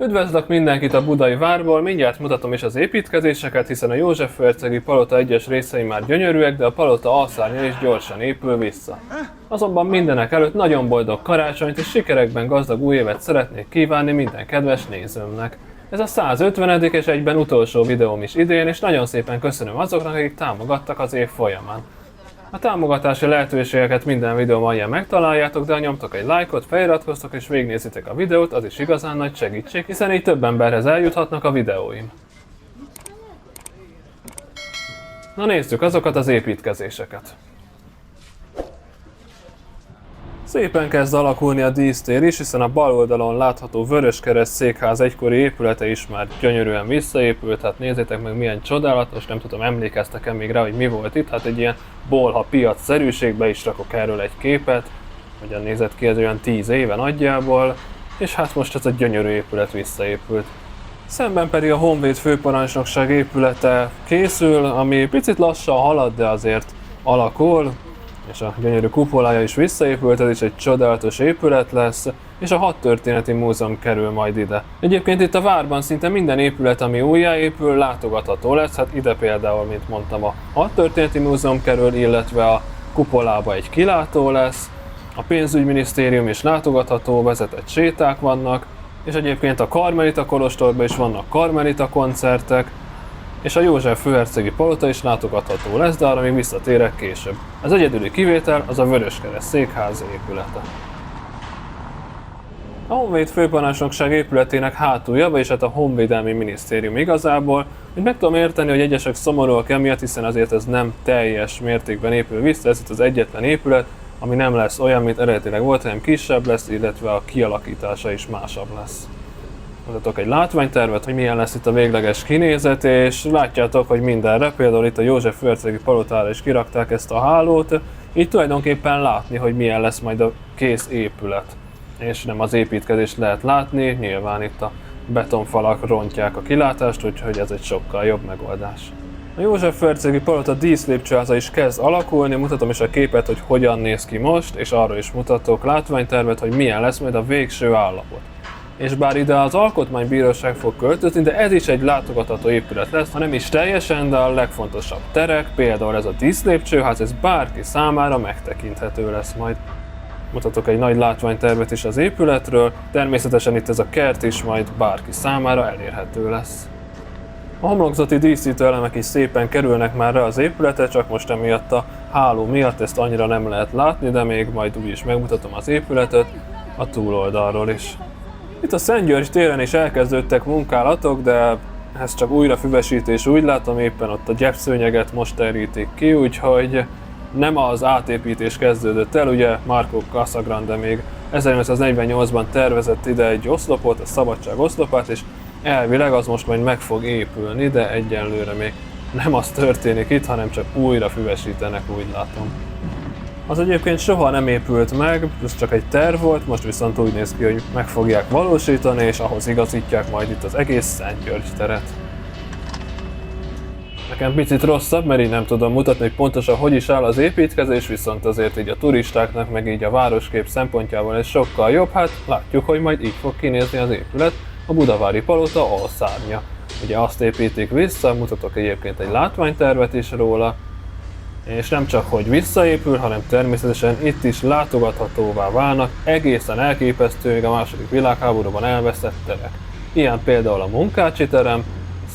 Üdvözlök mindenkit a Budai Várból, mindjárt mutatom is az építkezéseket, hiszen a József-hercegi palota egyes részei már gyönyörűek, de a palota alszárnya is gyorsan épül vissza. Azonban mindenek előtt nagyon boldog karácsonyt és sikerekben gazdag új évet szeretnék kívánni minden kedves nézőmnek. Ez a 150. és egyben utolsó videóm is idén, és nagyon szépen köszönöm azoknak, akik támogattak az év folyamán. A támogatási lehetőségeket minden videóm alján megtaláljátok, de ha nyomtok egy lájkot, feliratkoztok és végignézitek a videót, az is igazán nagy segítség, hiszen így több emberhez eljuthatnak a videóim. Na nézzük azokat az építkezéseket. Szépen kezd alakulni a dísztér is, hiszen a bal oldalon látható Vöröskereszt székház egykori épülete is már gyönyörűen visszaépült, hát nézzétek meg milyen csodálatos, nem tudom, emlékeztek-e még rá, hogy mi volt itt, hát egy ilyen bolha piacszerűségbe is rakok erről egy képet, hogyan nézett ki ez olyan 10 éve nagyjából, és hát most ez a gyönyörű épület visszaépült. Szemben pedig a Honvéd főparancsnokság épülete készül, ami picit lassan halad, de azért alakul, és a gyönyörű kupolája is visszaépült, ez is egy csodálatos épület lesz, és a Hadtörténeti Múzeum kerül majd ide. Egyébként itt a várban szinte minden épület, ami újjáépül, látogatható lesz, hát ide például, mint mondtam, a Hadtörténeti Múzeum kerül, illetve a kupolába egy kilátó lesz, a pénzügyminisztérium is látogatható, vezetett séták vannak, és egyébként a Karmelita kolostorban is vannak karmelita koncertek, és a József főhercegi palota is látogatható lesz, de arra még visszatérek később. Az egyedüli kivétel az a Vöröskereszt székház épülete. A Honvéd főparancsnokság épületének hátulja, vagyis hát a Honvédelmi Minisztérium igazából, hogy meg tudom érteni, hogy egyesek szomorúak emiatt, hiszen azért ez nem teljes mértékben épül vissza, ez itt az egyetlen épület, ami nem lesz olyan, mint eredetileg volt, hanem kisebb lesz, illetve a kialakítása is másabb lesz. Mutatok egy látványtervet, hogy milyen lesz itt a végleges kinézet, és látjátok, hogy mindenre, például itt a József főhercegi palotára is kirakták ezt a hálót, így tulajdonképpen látni, hogy milyen lesz majd a kész épület. És nem az építkezést lehet látni, nyilván itt a betonfalak rontják a kilátást, úgyhogy ez egy sokkal jobb megoldás. A József főhercegi palota díszlépcsőháza is kezd alakulni, mutatom is a képet, hogy hogyan néz ki most, és arról is mutatok látványtervet, hogy milyen lesz majd a végső állapot. És bár ide az Alkotmánybíróság fog költözni, de ez is egy látogatható épület lesz, ha nem is teljesen, de a legfontosabb terek, például ez a díszlépcsőház, ez bárki számára megtekinthető lesz majd. Mutatok egy nagy látványtervet is az épületről, természetesen itt ez a kert is majd bárki számára elérhető lesz. A homlokzati díszítő elemek is szépen kerülnek már rá az épületre, csak most emiatt a háló miatt ezt annyira nem lehet látni, de még majd úgy is megmutatom az épületet a túloldalról is. Itt a Szent György téren is elkezdődtek munkálatok, de ez csak újrafüvesítés, úgy látom, éppen ott a gyepszőnyeget most terítik ki, úgyhogy nem az átépítés kezdődött el, ugye Marco Casagrande még 1948-ban tervezett ide egy oszlopot, a Szabadság oszlopát, és elvileg az most majd meg fog épülni, de egyenlőre még nem az történik itt, hanem csak újra füvesítenek, úgy látom. Az egyébként soha nem épült meg, ez csak egy terv volt, most viszont úgy néz ki, hogy meg fogják valósítani, és ahhoz igazítják majd itt az egész Szent György teret. Nekem picit rosszabb, mert így nem tudom mutatni, hogy pontosan hogy is áll az építkezés, viszont azért így a turistáknak, meg így a városkép szempontjából ez sokkal jobb, hát látjuk, hogy majd így fog kinézni az épület, a Budavári palota alszárnya. Ugye azt építik vissza, mutatok egyébként egy látványtervet is róla, és nem csak hogy visszaépül, hanem természetesen itt is látogathatóvá válnak egészen elképesztő, még a II. Világháborúban elveszett terek. Ilyen például a Munkácsi terem,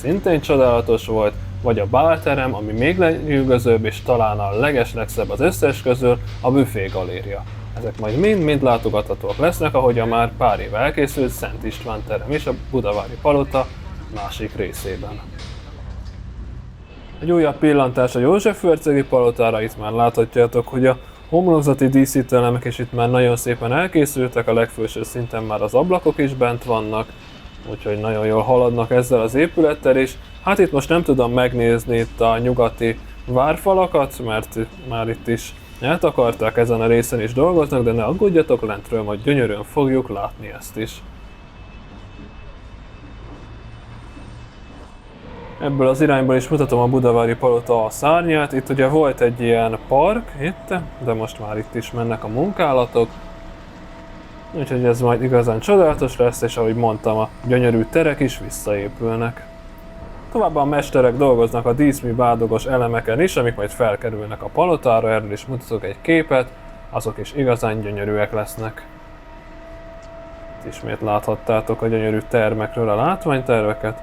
szintén csodálatos volt, vagy a Bálterem, ami még lenyűgözőbb és talán a legeslegszebb az összes közül, a Büfé galéria. Ezek majd mind látogathatóak lesznek, ahogy a már pár éve elkészült Szent István terem is a Budavári palota másik részében. Egy újabb pillantás a József főhercegi palotára, itt már láthatjátok, hogy a homlokzati díszítőelemek is itt már nagyon szépen elkészültek, a legfelső szinten már az ablakok is bent vannak, úgyhogy nagyon jól haladnak ezzel az épülettel is. Hát itt most nem tudom megnézni itt a nyugati várfalakat, mert már itt is eltakarták, ezen a részen is dolgoznak, de ne aggódjatok, lentről majd gyönyörűen fogjuk látni ezt is. Ebből az irányból is mutatom a Budavári palota a szárnyát. Itt ugye volt egy ilyen park itt, de most már itt is mennek a munkálatok. Úgyhogy ez majd igazán csodálatos lesz, és ahogy mondtam, a gyönyörű terek is visszaépülnek. Továbbá a mesterek dolgoznak a díszmű bádogos elemeken is, amik majd felkerülnek a palotára, erről is mutatok egy képet, azok is igazán gyönyörűek lesznek. Itt ismét láthattátok a gyönyörű termekről a látványterveket,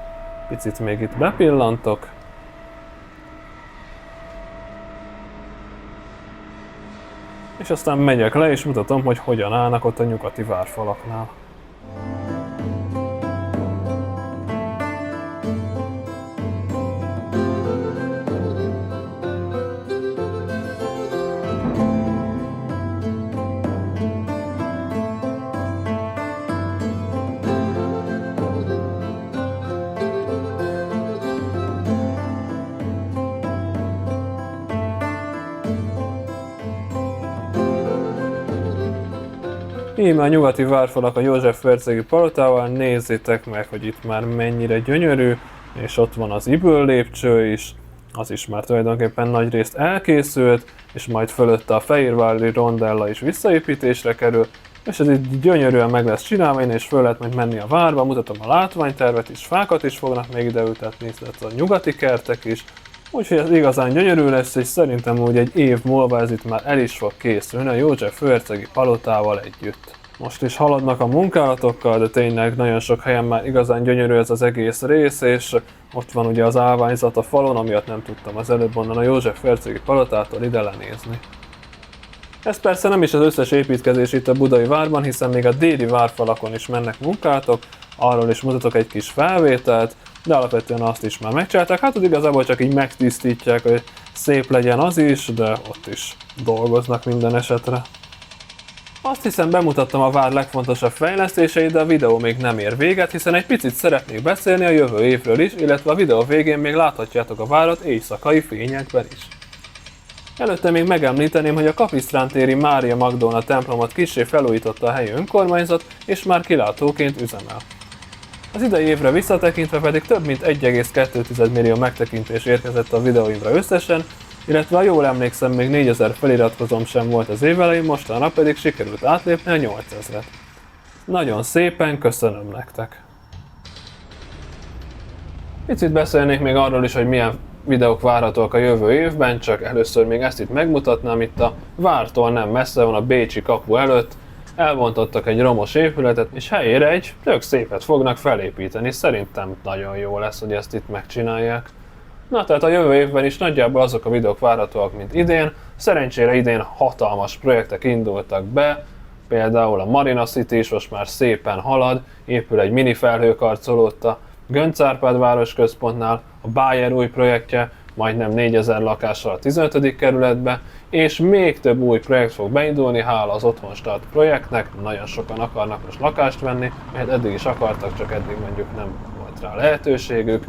picit még itt bepillantok. És aztán megyek le és mutatom, hogy hogyan állnak ott a nyugati várfalaknál. Íme a nyugati várfalak a József-hercegi palotával, nézzétek meg, hogy itt már mennyire gyönyörű, és ott van az Iből lépcső is, az is már tulajdonképpen nagyrészt elkészült, és majd fölötte a Fehérvári rondella is visszaépítésre kerül, és ez így gyönyörűen meg lesz csinálva, és föl lehet majd menni a várba, mutatom a látványtervet is, fákat is fognak még ide ültetni, illetve a nyugati kertek is, úgyhogy ez igazán gyönyörű lesz, és szerintem úgy egy év múlva ez itt már el is fog készülni a József-hercegi palotával együtt. Most is haladnak a munkálatokkal, de tényleg nagyon sok helyen már igazán gyönyörű ez az egész rész, és ott van ugye az állványzat a falon, amiatt nem tudtam az előbb onnan a József-hercegi palotától ide lenézni. Ez persze nem is az összes építkezés itt a budai várban, hiszen még a déli várfalakon is mennek munkálatok, arról is mutatok egy kis felvételt, de alapvetően azt is már megcsinálták, hát ott igazából csak így megtisztítják, hogy szép legyen az is, de ott is dolgoznak minden esetre. Azt hiszem bemutattam a vár legfontosabb fejlesztéseit, de a videó még nem ér véget, hiszen egy picit szeretnék beszélni a jövő évről is, illetve a videó végén még láthatjátok a várat éjszakai fényekben is. Előtte még megemlíteném, hogy a Kapisztrán téri Mária Magdolna templomot kissé felújította a helyi önkormányzat, és már kilátóként üzemel. Az idei évre visszatekintve pedig több mint 1,2 millió megtekintés érkezett a videóimra összesen, illetve ha jól emlékszem, még 4000 feliratkozóm sem volt az év elején, mostanra pedig sikerült átlépni a 8000-et. Nagyon szépen köszönöm nektek! Picit beszélnék még arról is, hogy milyen videók várhatóak a jövő évben, csak először még ezt itt megmutatnám, itt a vártól nem messze van a bécsi kapu előtt, elbontottak egy romos épületet, és helyére egy tök szépet fognak felépíteni, szerintem nagyon jó lesz, hogy ezt itt megcsinálják. Na tehát a jövő évben is nagyjából azok a videók várhatóak, mint idén. Szerencsére idén hatalmas projektek indultak be, például a Marina City is most már szépen halad, épül egy mini felhőkarcoló ott a Gönc Árpád városközpontnál, a Bayer új projektje, majdnem 4000 lakással a 15. kerületbe, és még több új projekt fog beindulni, hála az Otthonstart projektnek, nagyon sokan akarnak most lakást venni, mert eddig is akartak, csak eddig mondjuk nem volt rá lehetőségük.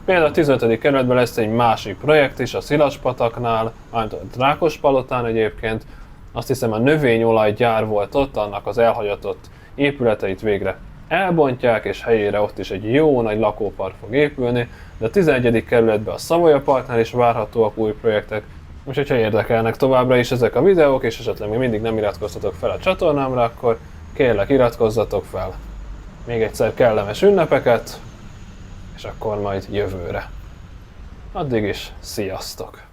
Például a 15. kerületben lesz egy másik projekt is, a Szilaspataknál, a Rákospalotán egyébként. Azt hiszem a növényolajgyár volt ott, annak az elhagyatott épületeit végre elbontják, és helyére ott is egy jó nagy lakópark fog épülni, de a 11. kerületben a Savoya Parknál is várhatóak új projektek. Úgyhogy ha érdekelnek továbbra is ezek a videók, és esetleg még mindig nem iratkoztatok fel a csatornámra, akkor kérlek iratkozzatok fel. Még egyszer kellemes ünnepeket, és akkor majd jövőre. Addig is, sziasztok!